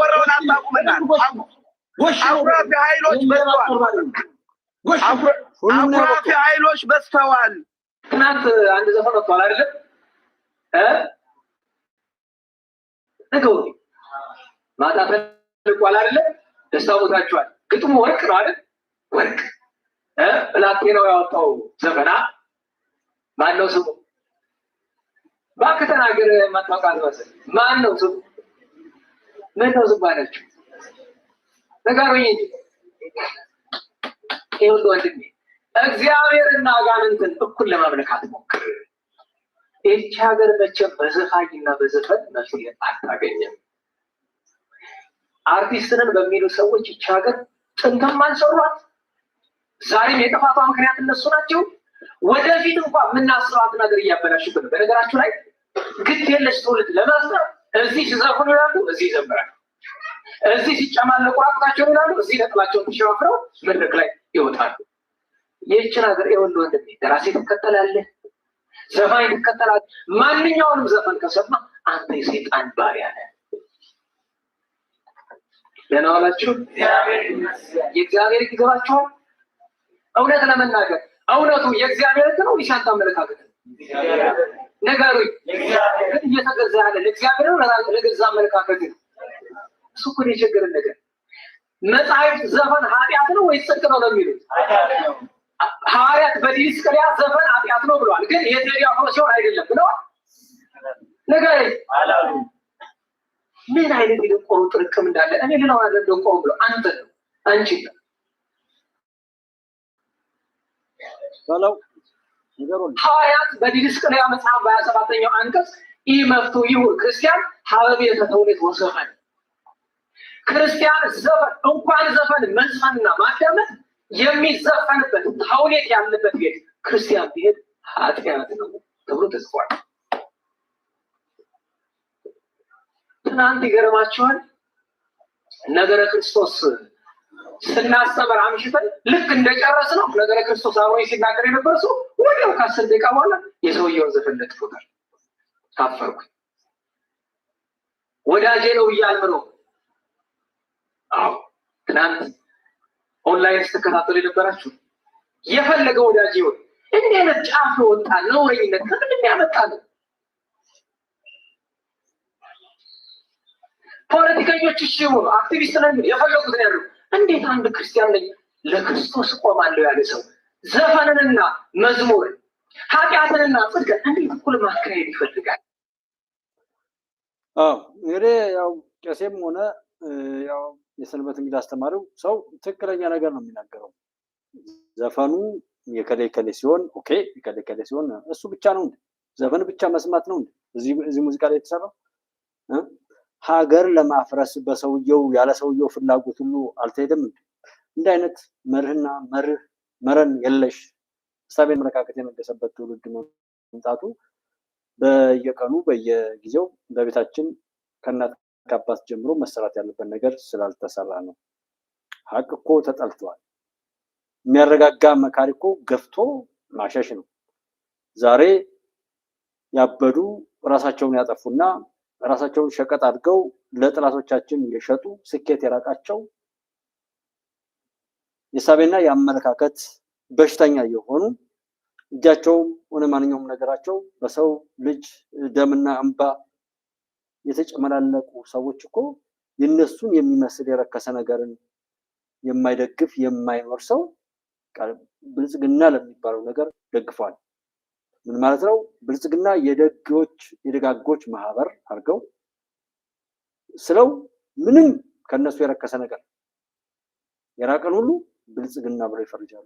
ወራውን አጣቁመና አፍራፊ ኃይሎች በስተዋል አፍራፊ ኃይሎች በስተዋል ትናንት አንድ ዘፈን ወጥቷል አይደል ነገው ማታ ተልቋል አይደል ደስታው ሞታችኋል ግጥሙ ወርቅ ነው አይደል ወርቅ ፕላቲናው ያወጣው ዘፈና ማን ነው ስሙ ባክ ተናገር ማጣቃት ወሰን ማን ነው ስሙ ምን ነው ዝባለች ነገሩኝ እንጂ ይሁን ወንድሜ እግዚአብሔርና አጋንንትን እኩል ለማምለካት ሞክር እቺ ሀገር መቼም በዘፋኝና በዘፈን መፍትሄ አታገኝም አርቲስትንን በሚሉ ሰዎች እቺ ሀገር ጥንትም አልሰሯት ዛሬም የጥፋቷ ምክንያት እነሱ ናቸው ወደፊት እንኳን የምናስባት ነገር እያበላሽብን በነገራችሁ ላይ ግድ የለሽ ትውልድ ለማስጠር እዚህ ሲዘፍኑ ይላሉ እዚህ ይዘምራሉ እዚህ ሲጨማለቁ ራቁታቸውን ይላሉ እዚህ ነጥላቸውን ተሸዋፍረው መድረክ ላይ ይወጣሉ ይህችን ሀገር ይኸውልህ ወንድሜ ደራሲ ትከተላለህ ዘፋኝ ትከተላለህ ማንኛውንም ዘፈን ከሰማ አንተ የሰይጣን ባሪያ ነህ ደህና ዋላችሁ የእግዚአብሔር ይገባችኋል እውነት ለመናገር እውነቱ የእግዚአብሔር ነው ይሻንታ አመለካከት ነገሩኝ እየተገዛ ያለ ለእግዚአብሔር ነው ለገዛ አመለካከት እሱ እኮ የቸገረን ነገር መጽሐፍ ዘፈን ኃጢአት ነው ወይስ ጽድቅ ነው የሚሉት ሐዋርያት በዲስቅልያ ዘፈን ኃጢአት ነው ብለዋል ግን የቴዲያ ፕሮሲዮን አይደለም ብለዋል ነገሩኝ አላሉ ምን አይነት የቆሩ ጥርቅም እንዳለ እኔ ሌላው አይደለም ደንቆም ብሎ አንተ ነው አንቺ ነው ባለው ነገሩን ሐዋርያት በዲስቅልያ መጽሐፍ 27ኛው አንቀጽ ኢመፍቱ ይሁን ክርስቲያን ሀበብ የተተውለት ወሰፈን ክርስቲያን ዘፈን እንኳን ዘፈን መዝፈንና ማዳመጥ የሚዘፈንበት ተውኔት ያለበት ቤት ክርስቲያን ቤት ኃጢአት ነው ተብሎ ተጽፏል ትናንት ይገርማችኋል ነገረ ክርስቶስ ስናስተምር አምሽተን ልክ እንደጨረስ ነው ነገረ ክርስቶስ አብሮኝ ሲናገር የነበረ ሰው ወዲያው ከ10 ደቂቃ በኋላ የሰውየውን ዘፈን ለጥፎታል ታፈርኩ ወዳጄ ነው እያልን ነው አዎ ትናንት ኦንላይን ስትከታተሉ የነበራችሁ የፈለገ ወዳጄ ይሁን እንዴ አይነት ጫፍ ወጣ ነውረኝነት ከምን ያመጣል ፖለቲከኞች ሲሆኑ አክቲቪስት ነን የፈለጉት ነው እንዴት አንድ ክርስቲያን ነኝ ለክርስቶስ ቆማለሁ ያለ ሰው ዘፈንንና መዝሙር ኃጢአትንና ጽድቅን እንዴት እኩል ማካሄድ ይፈልጋል እንግዲህ ያው ቄሴም ሆነ ያው የሰንበት እንግዲህ አስተማሪው ሰው ትክክለኛ ነገር ነው የሚናገረው ዘፈኑ የከለከለ ሲሆን ኦኬ የከለከለ ሲሆን እሱ ብቻ ነው ዘፈን ብቻ መስማት ነው እዚህ ሙዚቃ ላይ የተሰራው ሀገር ለማፍረስ በሰውየው ያለ ሰውየው ፍላጎት ሁሉ አልተሄደም እንደ አይነት መርህና መረን የለሽ ሐሳብን መረካከት የነገሰበት ትውልድ መምጣቱ በየቀኑ በየጊዜው በቤታችን ከእናት ከአባት ጀምሮ መሰራት ያለበት ነገር ስላልተሰራ ነው ሀቅ እኮ ተጠልቷል የሚያረጋጋ መካሪ እኮ ገፍቶ ማሸሽ ነው ዛሬ ያበዱ ራሳቸውን ያጠፉና ራሳቸውን ሸቀጥ አድርገው ለጥላቶቻችን የሸጡ ስኬት የራቃቸው የሳቤና ያመለካከት በሽተኛ የሆኑ እጃቸውም ሆነ ማንኛውም ነገራቸው በሰው ልጅ ደምና እንባ የተጨመላለቁ ሰዎች እኮ የነሱን የሚመስል የረከሰ ነገርን የማይደግፍ የማይኖር ሰው ብልጽግና ለሚባለው ነገር ደግፏል ምን ማለት ነው ብልጽግና የደጋጎች ማህበር አድርገው ስለው ምንም ከነሱ የረከሰ ነገር የራቀን ሁሉ ብልጽግና ብለው ይፈርጃሉ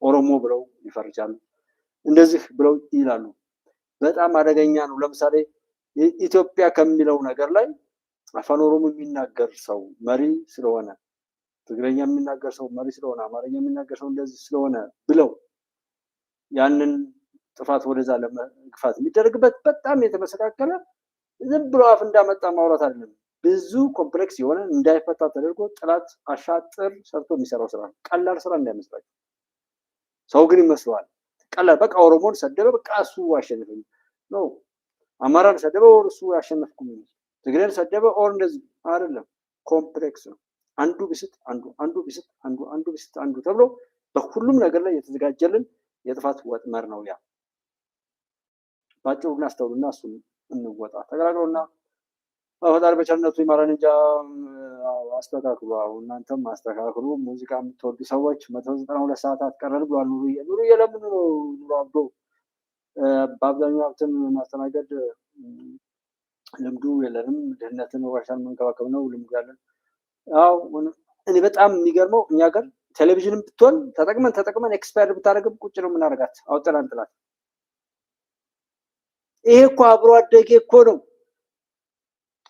ኦሮሞ ብለው ይፈርጃሉ እንደዚህ ብለው ይላሉ በጣም አደገኛ ነው ለምሳሌ ኢትዮጵያ ከሚለው ነገር ላይ አፋን ኦሮሞ የሚናገር ሰው መሪ ስለሆነ ትግረኛ የሚናገር ሰው መሪ ስለሆነ አማርኛ የሚናገር ሰው እንደዚህ ስለሆነ ብለው ያንን ጥፋት ወደዛ ለመግፋት የሚደረግበት በጣም የተመሰካከለ ዝም ብሎ አፍ እንዳመጣ ማውራት አይደለም ብዙ ኮምፕሌክስ የሆነ እንዳይፈታ ተደርጎ ጥላት አሻጥር ሰርቶ የሚሰራው ስራ ቀላል ስራ እንዳይመስላችሁ ሰው ግን ይመስለዋል ቀላል በቃ ኦሮሞን ሰደበ በቃ እሱ አሸነፈኝ ነው አማራን ሰደበ እሱ ያሸነፍኩኝ ትግሬን ሰደበ ኦር እንደዚህ አይደለም። ኮምፕሌክስ ነው። አንዱ ቢስት አንዱ ቢስት አንዱ ተብሎ በሁሉም ነገር ላይ የተዘጋጀልን የጥፋት ወጥመር ነው ያ። ባጭሩ እናስተውልና እሱን እንወጣ። ተገራግሮና ፈጣሪ በቸርነቱ ይማረን እንጂ አስተካክሉ። እናንተም አስተካክሉ። ሙዚቃ የምትወዱ ሰዎች 192 ሰዓታት ቀረን ብሏል ኑሩዬ ለምን ነው ኑሮ አብዶ በአብዛኛው ሀብትን ማስተናገድ ልምዱ የለንም። ድህነትን ወራሻን መንከባከብ ነው ልምዱ ያለን። አዎ እኔ በጣም የሚገርመው እኛ ጋር ቴሌቪዥንም ብትሆን ተጠቅመን ኤክስፓየር ብታደርግም ቁጭ ነው የምናደርጋት አውጥተን ጥላት። ይሄ እኮ አብሮ አደጌ እኮ ነው።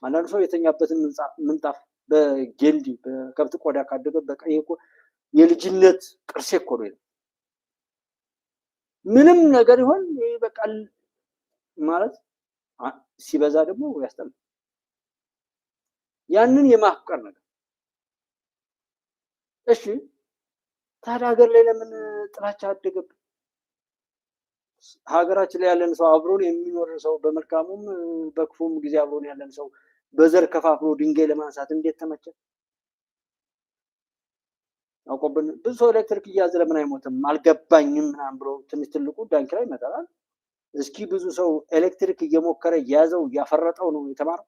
አንዳንድ ሰው የተኛበትን ምንጣፍ በጌልዲ በከብት ቆዳ ካደገ በቃ ይሄ እኮ የልጅነት ቅርሴ እኮ ነው። ምንም ነገር ይሆን ይሄ በቃ ማለት ሲበዛ ደግሞ ያስጠላል። ያንን የማፍቀር ነገር እሺ ታዲያ ሀገር ላይ ለምን ጥላቻ አደገብን? ሀገራችን ላይ ያለን ሰው አብሮን የሚኖር ሰው በመልካሙም በክፉም ጊዜ አብሮን ያለን ሰው በዘር ከፋፍሎ ድንጋይ ለማንሳት እንዴት ተመቸ? አውቆብን ብዙ ሰው ኤሌክትሪክ እያዘ ለምን አይሞትም አልገባኝም ምናምን ብሎ ትንሽ ትልቁ ዳንኪራ ይመጣል። እስኪ ብዙ ሰው ኤሌክትሪክ እየሞከረ ያዘው ያፈረጠው ነው የተማረው።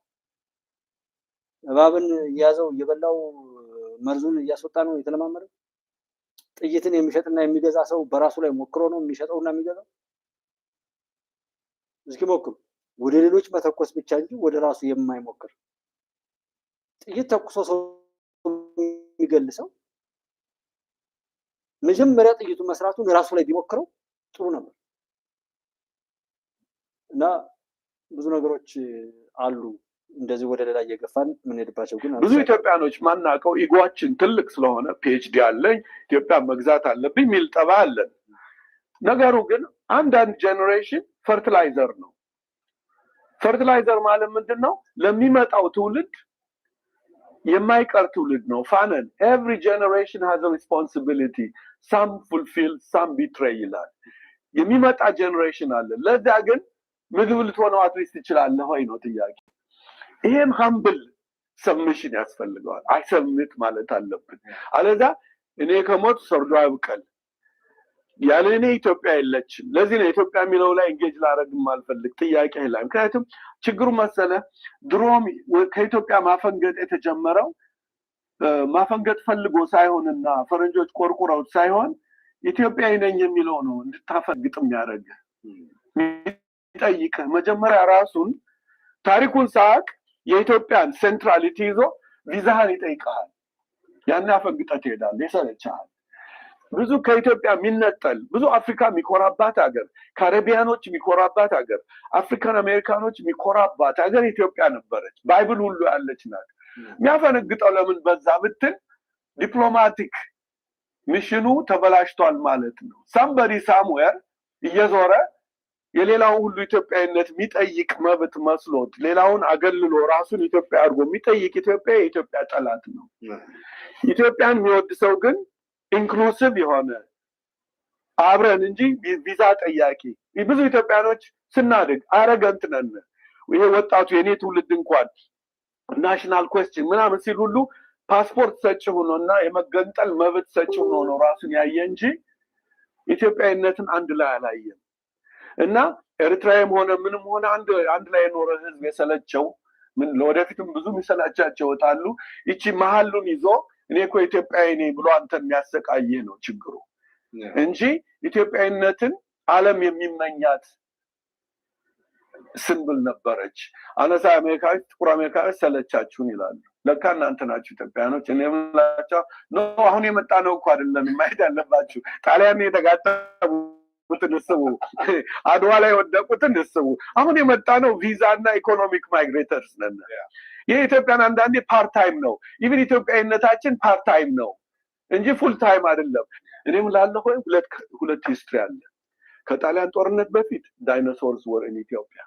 እባብን ያዘው እየበላው መርዙን እያስወጣ ነው የተለማመደው። ጥይትን የሚሸጥና የሚገዛ ሰው በራሱ ላይ ሞክሮ ነው የሚሸጠውና የሚገዛው። እስኪ ሞክሩ። ወደ ሌሎች መተኮስ ብቻ እንጂ ወደ ራሱ የማይሞክር ጥይት ተኩሶ ሰው የሚገልሰው መጀመሪያ ጥይቱ መስራቱን ራሱ ላይ ቢሞክረው ጥሩ ነበር። እና ብዙ ነገሮች አሉ እንደዚህ ወደ ሌላ እየገፋን ምን ሄድባቸው። ግን ብዙ ኢትዮጵያኖች ማናቀው ኢጓችን ትልቅ ስለሆነ ፒኤችዲ አለኝ ኢትዮጵያ መግዛት አለብኝ ሚል ጠባ አለን። ነገሩ ግን አንዳንድ ጄኔሬሽን ፈርቲላይዘር ነው። ፈርቲላይዘር ማለት ምንድነው? ለሚመጣው ትውልድ የማይቀር ትውልድ ነው። ፋነን every generation has a responsibility, some fulfill, some betray ይላል። የሚመጣ ጄኔሬሽን አለ። ለዛ ግን ምግብ ልትሆነው አትሊስት ትችላለህ ወይ ነው ጥያቄ። ይሄም humble submission ያስፈልገዋል። አይ ሰብሚት ማለት አለብን። አለዛ እኔ ከሞት ሰርዶ አይብቀል ያለ እኔ ኢትዮጵያ የለችም። ለዚህ ነው ኢትዮጵያ የሚለው ላይ እንጌጅ ላደርግም አልፈልግ ጥያቄ ይላል። ምክንያቱም ችግሩ መሰለ ድሮም ከኢትዮጵያ ማፈንገጥ የተጀመረው ማፈንገጥ ፈልጎ ሳይሆንና ፈረንጆች ቆርቁረው ሳይሆን ኢትዮጵያዊ ነኝ የሚለው ነው እንድታፈግጥ የሚያደርግ ይጠይቅ። መጀመሪያ ራሱን ታሪኩን ሳቅ የኢትዮጵያን ሴንትራሊቲ ይዞ ቪዛህን ይጠይቃል። ያን አፈንግጠት ትሄዳለህ፣ ይሰለቻል። ብዙ ከኢትዮጵያ የሚነጠል ብዙ አፍሪካ የሚኮራባት ሀገር፣ ካሪቢያኖች የሚኮራባት ሀገር፣ አፍሪካን አሜሪካኖች የሚኮራባት ሀገር ኢትዮጵያ ነበረች። ባይብል ሁሉ ያለች ናት። የሚያፈነግጠው ለምን በዛ ብትል ዲፕሎማቲክ ሚሽኑ ተበላሽቷል ማለት ነው። ሳምበዲ ሳምዌር እየዞረ የሌላውን ሁሉ ኢትዮጵያዊነት የሚጠይቅ መብት መስሎት ሌላውን አገልሎ ራሱን ኢትዮጵያ አድርጎ የሚጠይቅ ኢትዮጵያ የኢትዮጵያ ጠላት ነው። ኢትዮጵያን የሚወድ ሰው ግን ኢንክሉሲቭ የሆነ አብረን እንጂ ቪዛ ጠያቂ ብዙ ኢትዮጵያኖች ስናድግ አረገንት ነን። ይሄ ወጣቱ የኔ ትውልድ እንኳን ናሽናል ኩዌስችን ምናምን ሲል ሁሉ ፓስፖርት ሰጪ ሆኖና የመገንጠል መብት ሰጪ ሆኖ ነው ራሱን ያየ እንጂ ኢትዮጵያዊነትን አንድ ላይ አላየም። እና ኤርትራም ሆነ ምንም ሆነ አንድ ላይ የኖረ ህዝብ የሰለቸው ምን ለወደፊትም ብዙ የሚሰላቻቸው ወጣሉ። እቺ መሐሉን ይዞ እኔ እኮ ኢትዮጵያዊ ነኝ ብሎ አንተን የሚያሰቃየ ነው ችግሩ እንጂ ኢትዮጵያዊነትን ዓለም የሚመኛት ስንብል ነበረች። አነሳ አሜሪካዎች ጥቁር አሜሪካዎች ሰለቻችሁን ይላሉ። ለካ እናንተ ናችሁ ኢትዮጵያኖች። እኔም ላቻ ነው አሁን የመጣ ነው እኮ አይደለም ማይድ አለባችሁ። ጣሊያን የተጋጠሙትን እስቡ፣ አድዋ ላይ ወደቁትን እስቡ። አሁን የመጣ ነው ቪዛ እና ኢኮኖሚክ ማይግሬተርስ ነን። የኢትዮጵያን አንዳንዴ ፓርት ታይም ነው። ኢቭን ኢትዮጵያዊነታችን ፓርት ታይም ነው እንጂ ፉል ታይም አይደለም። እኔም ላለሁ ሁለት ሂስትሪ አለ። ከጣሊያን ጦርነት በፊት ዳይኖሶርስ ወር ኢን ኢትዮጵያ፣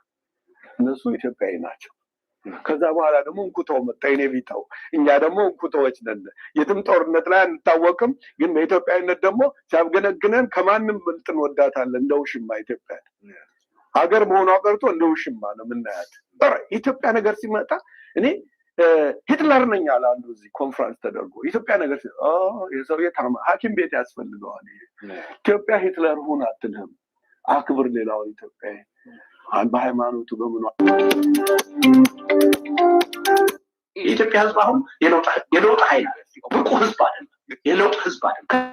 እነሱ ኢትዮጵያዊ ናቸው። ከዛ በኋላ ደግሞ እንኩተው መጣ የኔ ቢታው። እኛ ደግሞ እንኩተዎች ነን። የትም ጦርነት ላይ አንታወቅም፣ ግን በኢትዮጵያዊነት ደግሞ ሲያብገነግነን ከማንም ብልጥ እንወዳታለን። እንደ ውሽማ ኢትዮጵያ ሀገር መሆኗ ቀርቶ እንደ ውሽማ ነው የምናያት። ኢትዮጵያ ነገር ሲመጣ እኔ ሂትለር ነኝ አለ አንዱ እዚህ ኮንፈረንስ ተደርጎ ኢትዮጵያ ነገር የሰውዬ ሐኪም ቤት ያስፈልገዋል። ኢትዮጵያ ሂትለር ሁን አትልህም፣ አክብር ሌላውን ኢትዮጵያ በሃይማኖቱ በምኗ። የኢትዮጵያ ህዝብ አሁን የለውጥ ኃይል ብቁ ህዝብ አይደለም፣ የለውጥ ህዝብ አይደለም።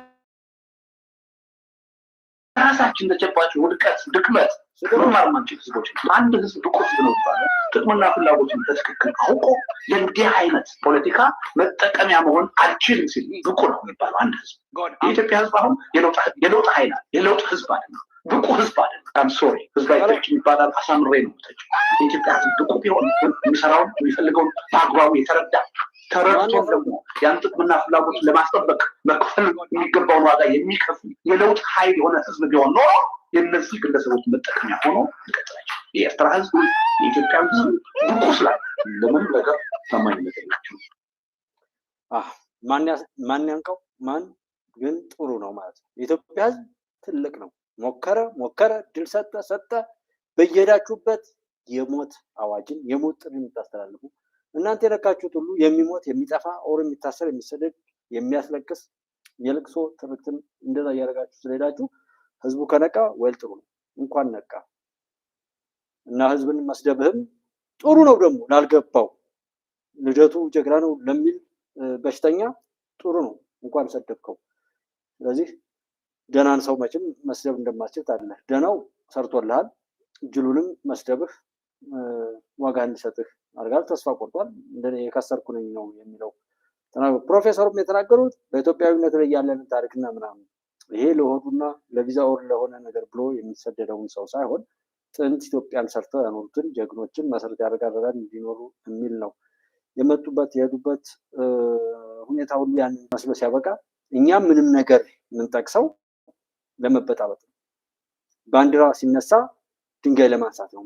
ራሳችን ተጨባጭ ውድቀት ድክመት መማር ማንችል ህዝቦች አንድ ህዝብ ብቁ ህዝብ ነው ይባላል። ጥቅምና ፍላጎትን በትክክል አውቆ ለእንዲህ አይነት ፖለቲካ መጠቀሚያ መሆን አልችልም ሲል ብቁ ነው የሚባለው አንድ ህዝብ። የኢትዮጵያ ህዝብ አሁን የለውጥ ኃይል የለውጥ ህዝብ አይደለም፣ ብቁ ህዝብ አይደለም። ሶሪ ህዝብ አይቶችን ይባላል። አሳምሬ ነው ተጭ የኢትዮጵያ ህዝብ ብቁ ቢሆን የሚሰራውን የሚፈልገውን በአግባቡ ተረድቶ ደግሞ ያን ጥቅምና ፍላጎትን ለማስጠበቅ መክፈል የሚገባውን ዋጋ የሚከፍል የለውጥ ኃይል የሆነ ህዝብ ቢሆን ኖሮ የእነዚህ ግለሰቦች መጠቀሚያ ሆኖ ይቀጥላቸው። የኤርትራ ህዝብ የኢትዮጵያ ህዝብ ብቁ ስላለ ለምን ነገር ታማኝነት የላቸው። ማን ያንቀው ማን ግን ጥሩ ነው ማለት ነው። የኢትዮጵያ ህዝብ ትልቅ ነው። ሞከረ ድል ሰጠ። በየሄዳችሁበት የሞት አዋጅን የሞት ጥሪ የምታስተላልፉ እናንተ የነካችሁት ሁሉ የሚሞት የሚጠፋ ኦር የሚታሰር የሚሰደድ የሚያስለቅስ የልቅሶ ትርክትን እንደዛ እያደረጋችሁ ስለሄዳችሁ ህዝቡ ከነቃ ወይል ጥሩ ነው። እንኳን ነቃ እና ህዝብን መስደብህም ጥሩ ነው። ደግሞ ላልገባው ልደቱ ጀግና ነው ለሚል በሽተኛ ጥሩ ነው፣ እንኳን ሰደብከው። ስለዚህ ደናን ሰው መቼም መስደብ እንደማትችል ታውቃለህ። ደናው ሰርቶልሃል፣ ጅሉንም መስደብህ ዋጋ እንዲሰጥህ አርጋል ተስፋ ቆርጧል። እንደኔ የከሰርኩ ነኝ ነው የሚለው ፕሮፌሰሩም የተናገሩት በኢትዮጵያዊነት ላይ ያለንን ታሪክና ምናምን ይሄ ለሆዱና ለቪዛ ኦር ለሆነ ነገር ብሎ የሚሰደደውን ሰው ሳይሆን ጥንት ኢትዮጵያን ሰርተው ያኖሩትን ጀግኖችን መሰረት ያደረጋል እንዲኖሩ የሚል ነው። የመጡበት የሄዱበት ሁኔታ ሁሉ ያን መስሎ ሲያበቃ እኛም ምንም ነገር የምንጠቅሰው ለመበጣበጥ ነው። ባንዲራ ሲነሳ ድንጋይ ለማንሳት ነው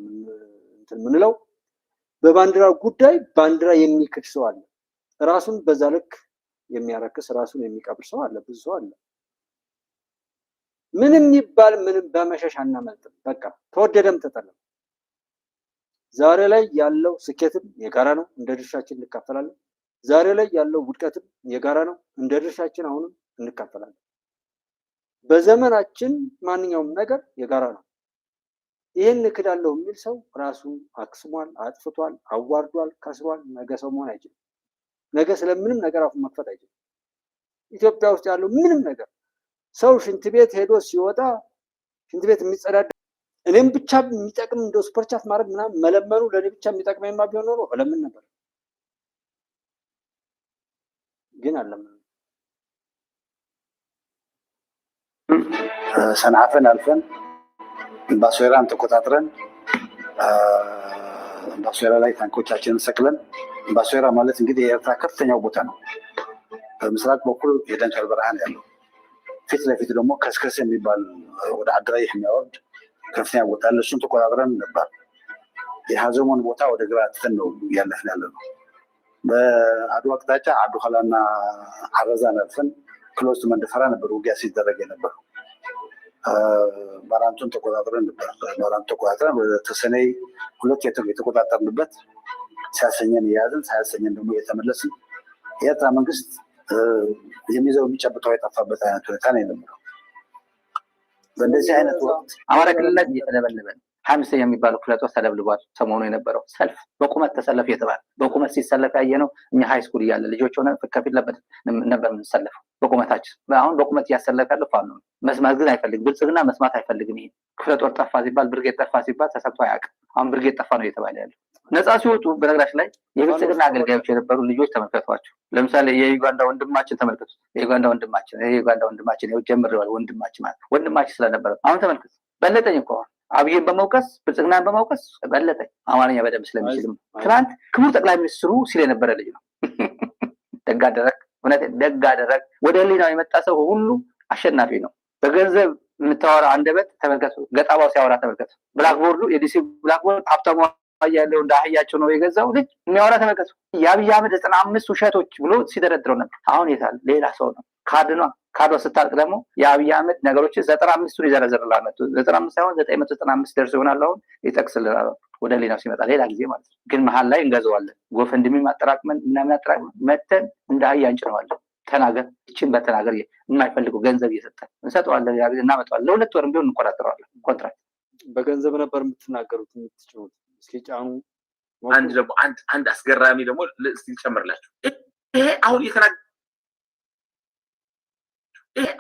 ምንለው። በባንዲራ ጉዳይ ባንዲራ የሚክድ ሰው አለ፣ ራሱን በዛ ልክ የሚያረክስ ራሱን የሚቀብር ሰው አለ፣ ብዙ ሰው አለ። ምንም ይባል ምንም በመሸሽ አናመልጥም። በቃ ተወደደም ተጠላም ዛሬ ላይ ያለው ስኬትም የጋራ ነው፣ እንደ ድርሻችን እንካፈላለን። ዛሬ ላይ ያለው ውድቀትም የጋራ ነው፣ እንደ ድርሻችን አሁንም እንካፈላለን። በዘመናችን ማንኛውም ነገር የጋራ ነው። ይህን እክዳለሁ የሚል ሰው ራሱ አክስሟል፣ አጥፍቷል፣ አዋርዷል፣ ከስሯል። ነገ ሰው መሆን አይችልም። ነገ ስለምንም ነገር አፉን መክፈት አይችልም። ኢትዮጵያ ውስጥ ያለው ምንም ነገር ሰው ሽንት ቤት ሄዶ ሲወጣ ሽንት ቤት የሚጸዳዳ እኔም ብቻ የሚጠቅም እንደ ሱፐርቻት ማድረግ ምናምን መለመኑ ለእኔ ብቻ የሚጠቅመኝማ ቢሆን ኖሮ እለምን ነበር፣ ግን አለምን። ሰንዓፈን አልፈን ባሶራን ተቆጣጥረን ባሶራ ላይ ታንኮቻችንን ሰቅለን ባሶራ ማለት እንግዲህ የኤርትራ ከፍተኛው ቦታ ነው። በምስራቅ በኩል የደንከል በረሃን ያለው ፊት ለፊት ደግሞ ከስከስ የሚባል ወደ አድራይ የሚያወርድ ከፍተኛ ቦታ አለ። እሱን ተቆጣጥረን ነበር። የሀዘሙን ቦታ ወደ ግራ ትተን ነው ያለፍን ያለ ነው። በአድዋ አቅጣጫ አዱኸላና አረዛን አልፈን ክሎዝ መንደፈራ ነበር ውጊያ ሲደረግ የነበረው። ባራንቱን ተቆጣጥረን ነበር። ባራንቱ ተቆጣጥረን ወደ ተሰነይ ሁለት የተቆጣጠርንበት ሲያሰኘን የያዝን ሳያሰኘን ደግሞ የተመለስን የኤርትራ መንግስት የሚይዘው የሚጨብጠው የጠፋበት አይነት ሁኔታ ነው የነበረው። በእንደዚህ አይነት ወቅት አማራ ክልል ላይ እየተደበለበ ሀምስተኛ የሚባለው ክፍለ ጦር ተደብልቧል። ሰሞኑ የነበረው ሰልፍ በቁመት ተሰለፍ የተባለ በቁመት ሲሰለፍ ያየነው እኛ ሃይ ስኩል እያለ ልጆች ሆነ ከፊት ለፊት ነበር የምንሰለፈው በቁመታችን። አሁን በቁመት እያሰለፈ ያለው ፋኖ ነው። መስማት ግን አይፈልግም። ብልጽግና መስማት አይፈልግም። ይሄ ክፍለ ጦር ጠፋ ሲባል ብርጌድ ጠፋ ሲባል ተሰብቶ አያውቅም። አሁን ብርጌድ ጠፋ ነው እየተባለ ያለው። ነፃ ሲወጡ በነገራችን ላይ የብልጽግና አገልጋዮች የነበሩ ልጆች ተመልከቷቸው። ለምሳሌ የዩጋንዳ ወንድማችን ተመልከቱ። የዩጋንዳ ወንድማችን ይኸው ጀምረዋል። ወንድማችን ስለነበረ አሁን ተመልከቱ። በለጠኝ እኮ አብይን በመውቀስ ብልጽግናን በመውቀስ በለጠኝ። አማርኛ በደንብ ስለሚችልም ትናንት ክቡር ጠቅላይ ሚኒስትሩ ሲል የነበረ ልጅ ነው። ደግ አደረግ፣ እውነቴን ደግ አደረግ። ወደ ህሊናው የመጣ ሰው ሁሉ አሸናፊ ነው። በገንዘብ የምታወራ አንደበት ተመልከቱ። ገጣባው ሲያወራ ተመልከቱ። ብላክቦርዱ የዲሲ ብላክቦርድ ሀብታሙ ያለው እንደ አህያቸው ነው የገዛው ልጅ የሚያወራ ተመልከቱ። የአብይ አህመድ 95 ውሸቶች ብሎ ሲደረድረው ነበር። አሁን የታል? ሌላ ሰው ነው። ካርዷ ስታልቅ ደግሞ የአብይ አህመድ ነገሮችን 95ቱን ይዘረዝርልሃል። 95 ሳይሆን 995 ደርሶ ይሆናል አሁን ይጠቅስልናል ወደ ሌላው ሲመጣ ሌላ ጊዜ ማለት ነው። ግን መሀል ላይ እንገዛዋለን። ጎፈንድሚ ማጠራቅመን ምናምን አጠራቅመን መተን እንደ አህያ እንጭነዋለን። ተናገር ይችን በተናገር የማይፈልገው ገንዘብ እየሰጠን እንሰጠዋለን፣ እናመጣዋለን። ለሁለት ወርም ቢሆን እንቆጣጠረዋለን። ኮንትራክት በገንዘብ ነበር የምትናገሩት የምትጭኑት። እስኪ ጫኑ። አንድ ደግሞ አንድ አስገራሚ ደግሞ እስቲ ልጨምርላችሁ። ይሄ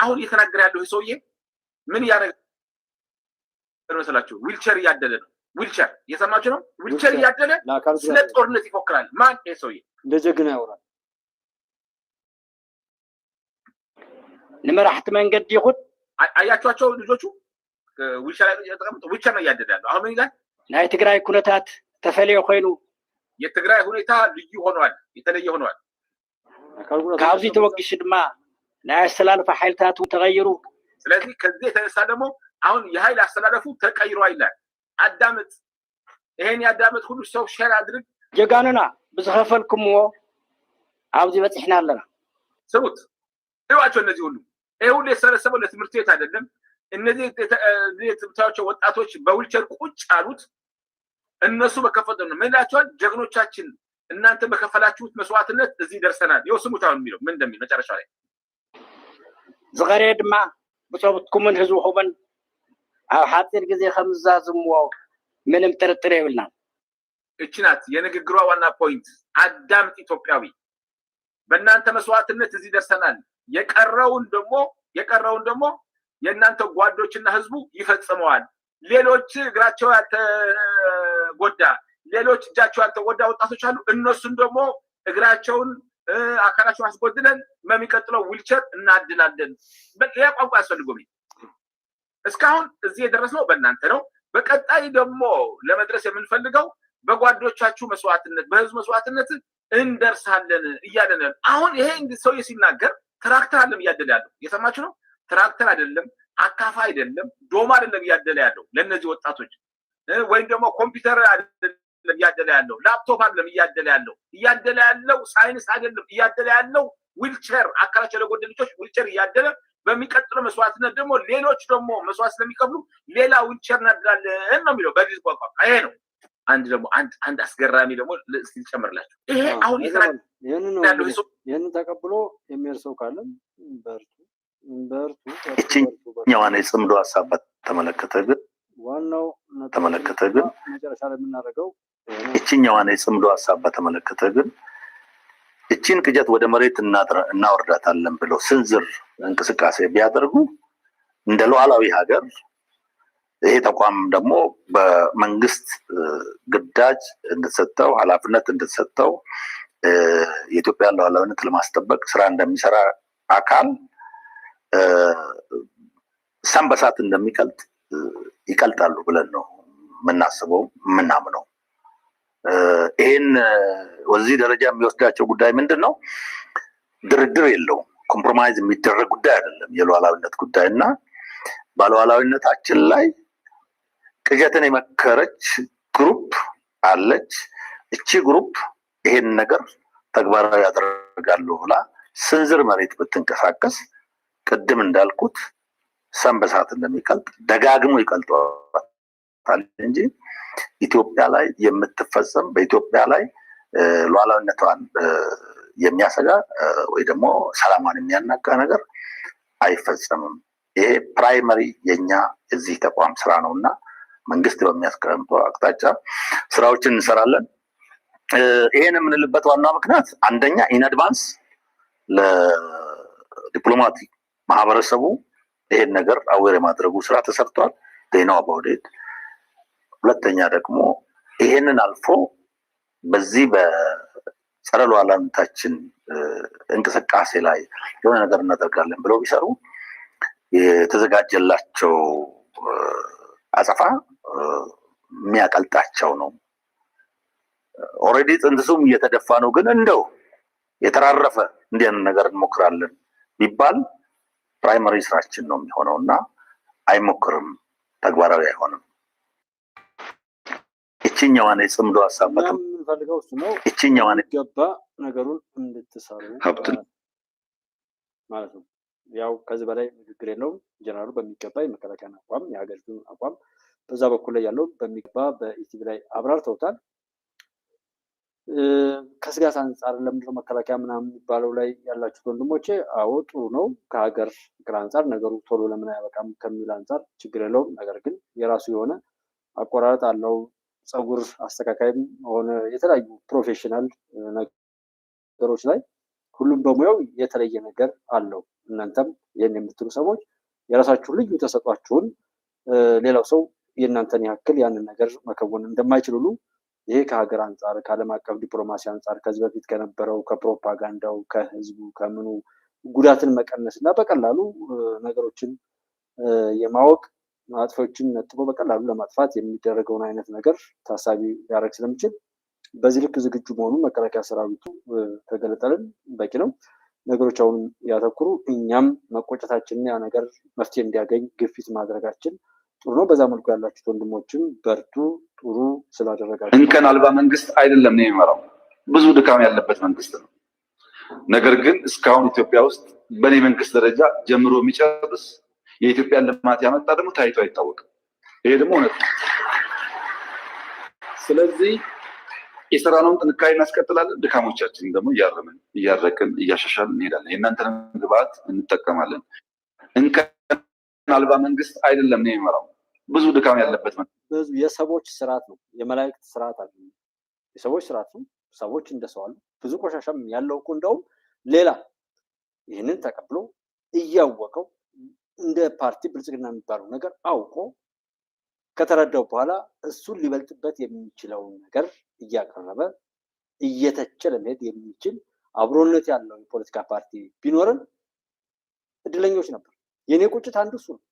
አሁን እየተናገረ ያለው ሰውዬ ምን እያደረገ መሰላችሁ? ዊልቸር እያደለ ነው። ዊልቸር እየሰማችሁ ነው? ዊልቸር እያደለ ስለ ጦርነት ይፎክራል። ማን? ይሄ ሰውዬ እንደ ጀግና ያወራል። ንመራሕቲ መንገዲ ይኹን አያችኋቸው ልጆቹ ዊልቸር ነው እያደለ ያለው። አሁን ምን ይላል? ናይ ትግራይ ኩነታት ተፈልዮ ኮይኑ የትግራይ ሁኔታ ልዩ ሆኗል፣ የተለየ ሆኗል። ካብዚ ተወግሽ ድማ ናይ አስተላለፈ ኃይልታቱ ተቀይሩ። ስለዚህ ከዚህ የተነሳ ደግሞ አሁን የኃይል አስተላለፉ ተቀይሯል ይላል። አዳምጥ፣ ይሄን ያዳምጥ ሁሉ ሰው ሼር አድርግ። ጀጋኑና ብዝኸፈልኩምዎ ኣብዚ በጽሕና ኣለና። ስሙት፣ እዩዋቸው። እነዚህ ሁሉ ይሄ ሁሉ የተሰበሰበው ለትምህርት ቤት አይደለም። እነዚህ የትምህርታቸው ወጣቶች በዊልቸር ቁጭ አሉት። እነሱ በከፈቱ ነው። ምን ይላቸዋል? ጀግኖቻችን እናንተ በከፈላችሁት መስዋዕትነት እዚህ ደርሰናል። ይኸው ስሙት አሁን የሚለው ምን እንደሚል መጨረሻ ላይ ዝቀረ ድማ ብሰብትኩምን ህዝብኹምን ኣብ ሓፂር ግዜ ከምዝዛዝምዎ ምንም ጥርጥር የብልና። እቺ ናት የንግግሯ ዋና ፖይንት። አዳምጥ ኢትዮጵያዊ፣ በእናንተ መስዋዕትነት እዚህ ደርሰናል። የቀረውን ደግሞ የእናንተ ጓዶችና ህዝቡ ይፈጽመዋል። ሌሎች እግራቸው ያልተጎዳ፣ ሌሎች እጃቸው ያልተጎዳ ወጣቶች አሉ። እነሱን ደግሞ እግራቸውን አካላቸውን አስጎድለን በሚቀጥለው ዊልቸር እናድላለን። ያ ቋንቋ ያስፈልጎም። እስካሁን እዚህ የደረስነው በእናንተ ነው። በቀጣይ ደግሞ ለመድረስ የምንፈልገው በጓዶቻችሁ መስዋዕትነት፣ በህዝብ መስዋዕትነት እንደርሳለን እያለን ነው። አሁን ይሄ ሰውዬ ሲናገር ትራክተር አይደለም እያደለ ያለው። እየሰማችሁ ነው? ትራክተር አይደለም፣ አካፋ አይደለም፣ ዶማ አይደለም እያደለ ያለው ለእነዚህ ወጣቶች፣ ወይም ደግሞ ኮምፒውተር አይደለም እያደለ ያለው፣ ላፕቶፕ አይደለም እያደለ ያለው ሳይንስ አይደለም እያደለ ያለው ዊልቸር፣ አካላቸው ለጎደሉ ልጆች ዊልቸር እያደለ በሚቀጥለው መስዋዕትነት ደግሞ ሌሎች ደግሞ መስዋዕት ስለሚከፍሉ ሌላ ዊልቸር እናድላለን ነው የሚለው በዚህ ቋንቋ። ይሄ ነው። አንድ አስገራሚ ደግሞ እስቲ ልጨምርላችሁ። ይሄ አሁን ይሄንን ተቀብሎ የሚሄድ ሰው ካለ በርቱ። እችኛዋን የጽምዶ ሀሳብ በተመለከተ ግን ዋናው መጨረሻ ላይ የምናደርገው እችኛዋን የጽምዶ ሀሳብ በተመለከተ ግን እቺን ቅጀት ወደ መሬት እናወርዳታለን ብለው ስንዝር እንቅስቃሴ ቢያደርጉ እንደ ሉዓላዊ ሀገር ይሄ ተቋም ደግሞ በመንግስት ግዳጅ እንድትሰጠው ኃላፊነት እንድትሰጠው የኢትዮጵያ ሉዓላዊነት ለማስጠበቅ ስራ እንደሚሰራ አካል ሰንበሳት እንደሚቀልጥ ይቀልጣሉ ብለን ነው የምናስበው የምናምነው። ይህን ወደዚህ ደረጃ የሚወስዳቸው ጉዳይ ምንድን ነው? ድርድር የለውም። ኮምፕሮማይዝ የሚደረግ ጉዳይ አይደለም። የሉዓላዊነት ጉዳይ እና በሉዓላዊነታችን ላይ ቅዠትን የመከረች ግሩፕ አለች። እቺ ግሩፕ ይሄን ነገር ተግባራዊ ያደርጋሉ ብላ ስንዝር መሬት ብትንቀሳቀስ ቅድም እንዳልኩት ሰንበሳት እንደሚቀልጥ ደጋግሞ ይቀልጧል እንጂ ኢትዮጵያ ላይ የምትፈጸም በኢትዮጵያ ላይ ሉዓላዊነቷን የሚያሰጋ ወይ ደግሞ ሰላሟን የሚያናጋ ነገር አይፈጸምም። ይሄ ፕራይመሪ የኛ የዚህ ተቋም ስራ ነው እና መንግስት በሚያስቀምጠው አቅጣጫ ስራዎችን እንሰራለን። ይሄን የምንልበት ዋና ምክንያት አንደኛ ኢን አድቫንስ ለዲፕሎማቲክ ማህበረሰቡ ይሄን ነገር አዌር የማድረጉ ስራ ተሰርቷል። ዜናው አባውዴት። ሁለተኛ ደግሞ ይሄንን አልፎ በዚህ በጸረ ሉዓላዊነታችን እንቅስቃሴ ላይ የሆነ ነገር እናደርጋለን ብለው ቢሰሩ የተዘጋጀላቸው አጸፋ የሚያቀልጣቸው ነው። ኦልሬዲ ጥንስሱም እየተደፋ ነው። ግን እንደው የተራረፈ እንዲህ ነገር እንሞክራለን ቢባል ፕራይመሪ ስራችን ነው የሚሆነው እና አይሞክርም፣ ተግባራዊ አይሆንም። እቺኛዋን የጽምዶ ሀሳብ የምንፈልገው እሱ ነው። እቺኛዋን ገባ ነገሩን እንድትሰሩ ማለት ነው። ያው ከዚህ በላይ ንግግር የለውም። ጀነራሉ በሚገባ የመከላከያን አቋም የሀገሪቱን አቋም በዛ በኩል ላይ ያለው በሚገባ በኢቲቪ ላይ አብራርተውታል። ከስጋት አንጻር ለምንድነው መከላከያ ምናምን የሚባለው ላይ ያላችሁት ወንድሞቼ፣ አዎ ጥሩ ነው። ከሀገር ፍቅር አንጻር ነገሩ ቶሎ ለምን አያበቃም ከሚል አንጻር ችግር የለውም። ነገር ግን የራሱ የሆነ አቆራረጥ አለው። ፀጉር አስተካካይም ሆነ የተለያዩ ፕሮፌሽናል ነገሮች ላይ ሁሉም በሙያው የተለየ ነገር አለው። እናንተም ይህን የምትሉ ሰዎች የራሳችሁን ልዩ ተሰጧችሁን ሌላው ሰው የእናንተን ያክል ያንን ነገር መከወን እንደማይችል ሁሉ ይሄ ከሀገር አንጻር ከዓለም አቀፍ ዲፕሎማሲ አንጻር ከዚህ በፊት ከነበረው ከፕሮፓጋንዳው ከህዝቡ ከምኑ ጉዳትን መቀነስ እና በቀላሉ ነገሮችን የማወቅ አጥፊዎችን ነጥቦ በቀላሉ ለማጥፋት የሚደረገውን አይነት ነገር ታሳቢ ሊያደርግ ስለሚችል በዚህ ልክ ዝግጁ መሆኑን መከላከያ ሰራዊቱ ከገለጠልን በቂ ነው። ነገሮች አሁን ያተኩሩ፣ እኛም መቆጨታችንን ያ ነገር መፍትሄ እንዲያገኝ ግፊት ማድረጋችን ጥሩ ነው። በዛ መልኩ ያላችሁት ወንድሞችም በርቱ፣ ጥሩ ስላደረጋችሁ። እንከን አልባ መንግስት አይደለም ነው የሚመራው፣ ብዙ ድካም ያለበት መንግስት ነው። ነገር ግን እስካሁን ኢትዮጵያ ውስጥ በኔ መንግስት ደረጃ ጀምሮ የሚጨርስ የኢትዮጵያን ልማት ያመጣ ደግሞ ታይቶ አይታወቅም። ይሄ ደግሞ እውነት ነው። ስለዚህ የሰራነውን ጥንካሬ እናስቀጥላለን፣ ድካሞቻችንን ደግሞ እያረምን እያረቅን እያሻሻልን እንሄዳለን። የእናንተን ግብዓት እንጠቀማለን። እንከን አልባ መንግስት አይደለም ነው የሚመራው፣ ብዙ ድካም ያለበት ነው። ብዙ የሰዎች ስርዓት ነው፣ የመላእክት ስርዓት አለ። የሰዎች ስርዓት ነው። ሰዎች እንደሰዋሉ ብዙ ቆሻሻም ያለው እኮ እንደውም ሌላ ይህንን ተቀብሎ እያወቀው እንደ ፓርቲ ብልጽግና የሚባለው ነገር አውቆ ከተረዳው በኋላ እሱን ሊበልጥበት የሚችለውን ነገር እያቀረበ እየተቸ ለመሄድ የሚችል አብሮነት ያለው የፖለቲካ ፓርቲ ቢኖርን እድለኞች ነበር። የኔ ቁጭት አንዱ እሱ ነው።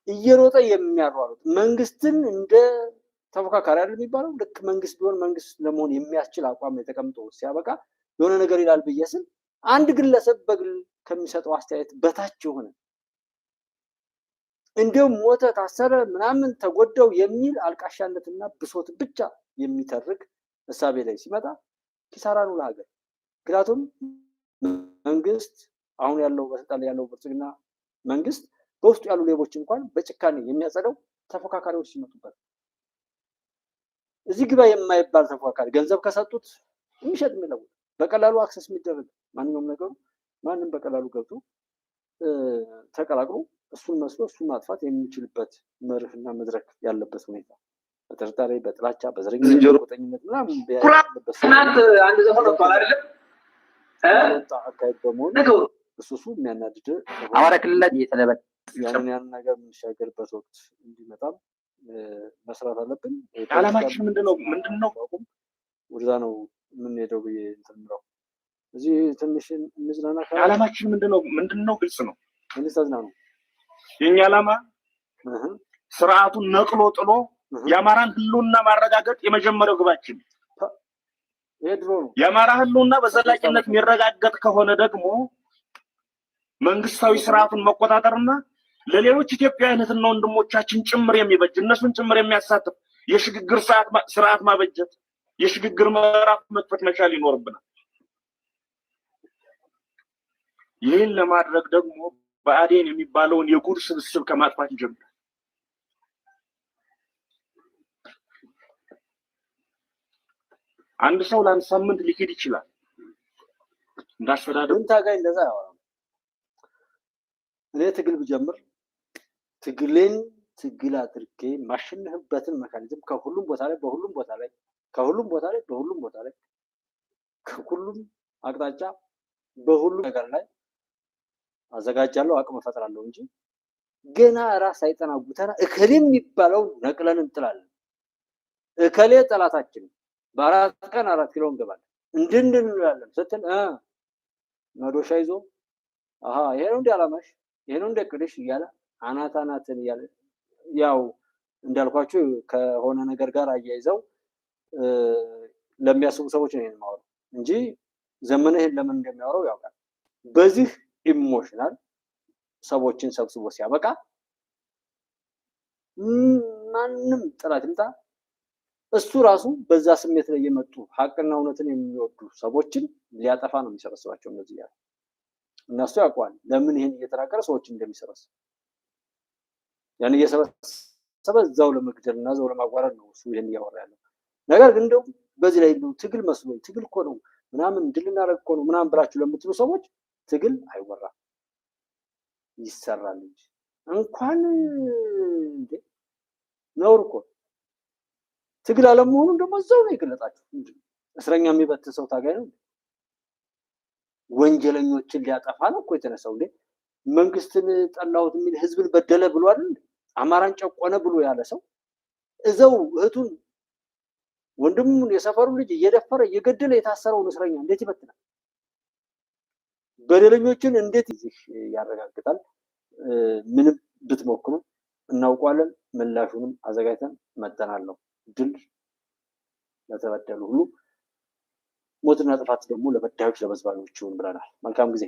እየሮጠ የሚያሯሩጥ መንግስትን እንደ ተፎካካሪ አይደል የሚባለው፣ ልክ መንግስት ቢሆን መንግስት ለመሆን የሚያስችል አቋም ላይ ተቀምጦ ሲያበቃ የሆነ ነገር ይላል ብዬ ስል አንድ ግለሰብ በግል ከሚሰጠው አስተያየት በታች የሆነ እንዲሁም ሞተ፣ ታሰረ፣ ምናምን ተጎዳው የሚል አልቃሻነትና ብሶት ብቻ የሚተርክ እሳቤ ላይ ሲመጣ ኪሳራ ነው ለሀገር። ምክንያቱም መንግስት አሁን ያለው በስልጣን ያለው ብልጽግና መንግስት በውስጡ ያሉ ሌቦች እንኳን በጭካኔ የሚያጸደው ተፎካካሪዎች ሲመጡበት፣ እዚህ ግባ የማይባል ተፎካካሪ ገንዘብ ከሰጡት የሚሸጥ የሚለውጥ በቀላሉ አክሰስ የሚደረግ ማንኛውም ነገሩ ማንም በቀላሉ ገብቶ ተቀላቅሎ እሱን መስሎ እሱን ማጥፋት የሚችልበት መርህና መድረክ ያለበት ሁኔታ በጥርጣሬ በጥላቻ በዘረኝነት በቁጠኝነት ምናምን ትናንት አንድ ዘፈን ወጥቷል አይደለም? አካሄድ በመሆኑ እሱ የሚያናድድ አማራ ክልል ላይ እየተለበጠ ያን ነገር የምንሻገርበት ወቅት እንዲመጣም መስራት አለብን። ዓላማችን ምንድነው? ወደዛ ነው የምንሄደው ብዬ እንትን የምለው እዚህ ትንሽ እንዝናና። ዓላማችን ምንድነው? ግልጽ ነው። እንዝናና ነው የኛ ዓላማ። ስርዓቱን ነቅሎ ጥሎ የአማራን ህልውና ማረጋገጥ የመጀመሪያው ግባችን። የአማራ ህልውና በዘላቂነት የሚረጋገጥ ከሆነ ደግሞ መንግስታዊ ስርዓቱን መቆጣጠርና ለሌሎች ኢትዮጵያውያን እህትና ወንድሞቻችን ጭምር የሚበጅ እነሱን ጭምር የሚያሳትፍ የሽግግር ስርዓት ማበጀት፣ የሽግግር ምዕራፍ መክፈት መቻል ይኖርብናል። ይህን ለማድረግ ደግሞ ብአዴን የሚባለውን የጉድ ስብስብ ከማጥፋት ይጀምራል። አንድ ሰው ለአንድ ሳምንት ሊሄድ ይችላል። እንዳስተዳደሩ ታጋይ እንደዛ ያወራል። እኔ ትግል ብጀምር ትግል አድርጌ ማሸነፍበትን መካኒዝም ከሁሉም ቦታ ላይ ከሁሉም አቅጣጫ በሁሉም ነገር ላይ አዘጋጃለሁ፣ አቅም እፈጥራለሁ እንጂ ገና ራስ ሳይጠና ጉተና እከሌ የሚባለው ነቅለን እንጥላለን። እከሌ ጠላታችን በአራት ቀን 4 ኪሎ እንገባለን እንድንላለን ስትል መዶሻ ይዞ ይሄ ነው እንደ ዓላማሽ፣ ይሄ ነው እንደ ቅድሽ እያለ አናትን እያለ ያው እንዳልኳችሁ ከሆነ ነገር ጋር አያይዘው ለሚያስቡ ሰዎች ነው የማወራው እንጂ ዘመነ ይሄን ለምን እንደሚያወራው ያውቃል። በዚህ ኢሞሽናል ሰዎችን ሰብስቦ ሲያበቃ ማንም ጥላት ይምጣ እሱ ራሱ በዛ ስሜት ላይ የመጡ ሀቅና እውነትን የሚወዱ ሰዎችን ሊያጠፋ ነው የሚሰበስባቸው። እነዚህ ያለ እነሱ ያውቀዋል ለምን ይሄን እየተናገረ ሰዎችን እንደሚሰበስብ። ያን እየሰበሰበ እዛው ለመግደልና እዛው ለማጓረድ ነው እሱ ይሄን እያወራ ያለው። ነገር ግን እንደው በዚህ ላይ ትግል መስሎኝ ትግል እኮ ነው ምናምን ድል እናደርግ እኮ ነው ምናምን ብላችሁ ለምትሉ ሰዎች ትግል አይወራም፣ ይሰራል እንጂ እንኳን እንዴ ነውር እኮ ትግል አለመሆኑን ደግሞ እዛው ነው የገለጣችሁ። እስረኛ የሚበትን ሰው ታጋይ ነው? ወንጀለኞችን ሊያጠፋ ነው እኮ የተነሳው። እንዴ መንግስትን ጠላሁት የሚል ህዝብን በደለ ብሎ አይደል? አማራን ጨቆነ ብሎ ያለ ሰው እዛው እህቱን ወንድሙን የሰፈሩን ልጅ እየደፈረ እየገደለ የታሰረውን እስረኛ እንዴት ይበትናል? በደለኞችን እንዴት ያረጋግጣል? ምንም ብትሞክሩ እናውቀዋለን። ምላሹንም አዘጋጅተን መጠናል ነው። ድል ለተበደሉ ሁሉ፣ ሞትና ጥፋት ደግሞ ለበዳዮች ለበዝባዦች ይሁን ብለናል። መልካም ጊዜ።